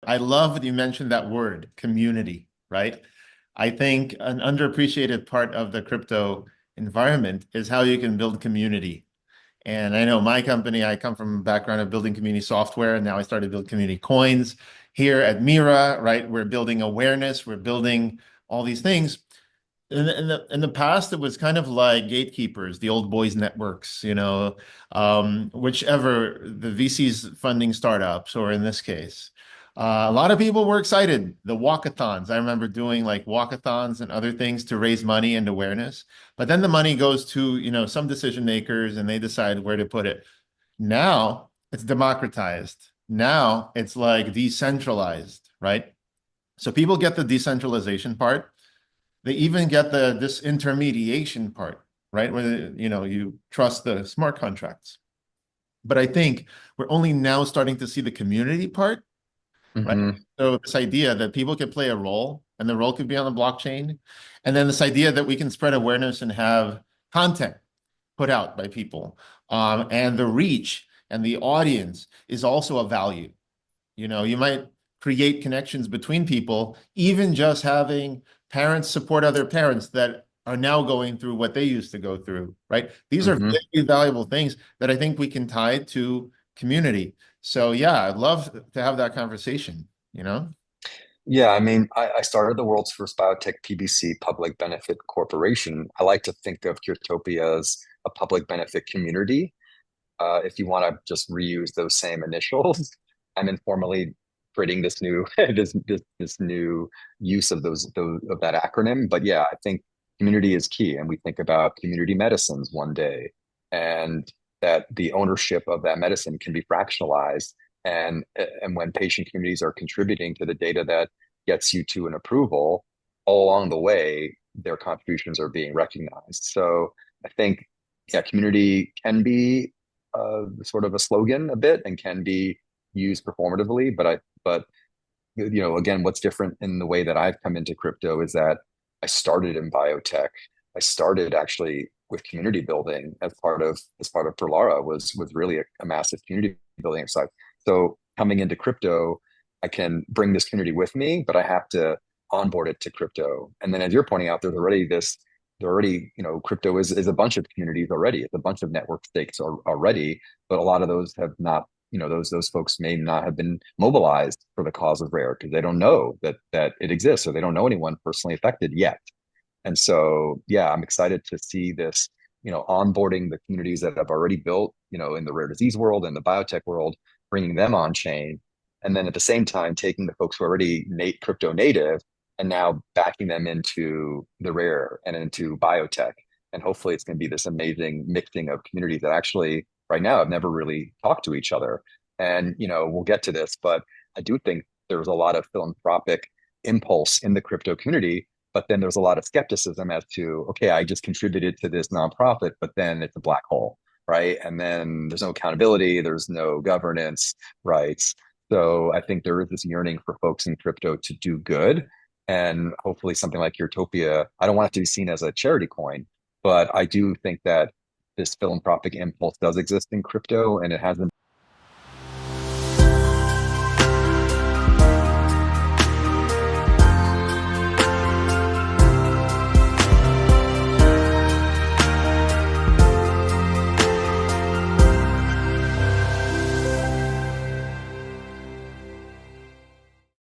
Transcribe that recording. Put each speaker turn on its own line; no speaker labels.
I love that you mentioned that word, community, right? I think an underappreciated part of the crypto environment is how you can build community. And I know my company, I come from a background of building community software, and now I started building community coins here at Mira, right? We're building awareness, we're building all these things. In the past, it was kind of like gatekeepers, the old boys networks, whichever the VCs funding startups, or in this case. A lot of people were excited. The walkathons. I remember doing like walkathons and other things to raise money and awareness. But then the money goes to, some decision makers and they decide where to put it. Now it's democratized. Now it's like decentralized, right? So people get the decentralization part. They even get this intermediation part, right? Where you trust the smart contracts. But I think we're only now starting to see the community part, right?
Hmm.
So this idea that people can play a role and the role could be on the blockchain. And then this idea that we can spread awareness and have content put out by people. And the reach and the audience is also a value. You might create connections between people, even just having parents support other parents that are now going through what they used to go through, right? These are
Hmm.
very valuable things that I think we can tie to community. So yeah, I'd love to have that conversation.
Yeah, I mean, I started the world's first biotech PBC, public benefit corporation. I like to think of Curetopia as a public benefit community. If you want to just reuse those same initials, I'm informally creating this new this new use of those of that acronym. But yeah, I think community is key, and we think about community medicines one day, and that the ownership of that medicine can be fractionalized, and when patient communities are contributing to the data that gets you to an approval, all along the way, their contributions are being recognized. So I think yeah, community can be sort of a slogan a bit and can be used performatively. But again, what's different in the way that I've come into crypto is that I started in biotech. I started actually with community building as part of Perlara was really a massive community building exercise. So coming into crypto, I can bring this community with me, but I have to onboard it to crypto. And then as you're pointing out, crypto is a bunch of communities already. It's a bunch of network stakes already, but a lot of those have not, those folks may not have been mobilized for the cause of rare because they don't know that it exists, or they don't know anyone personally affected yet. And so, yeah, I'm excited to see this, onboarding the communities that have already built, in the rare disease world and the biotech world, bringing them on chain. And then at the same time, taking the folks who are already crypto native and now backing them into the rare and into biotech. And hopefully it's going to be this amazing mixing of communities that actually right now have never really talked to each other. And, we'll get to this, but I do think there's a lot of philanthropic impulse in the crypto community. But then there's a lot of skepticism as to, okay, I just contributed to this nonprofit, but then it's a black hole, right? And then there's no accountability, there's no governance, right? So I think there is this yearning for folks in crypto to do good. And hopefully something like Utopia, I don't want it to be seen as a charity coin, but I do think that this philanthropic impulse does exist in crypto, and it has been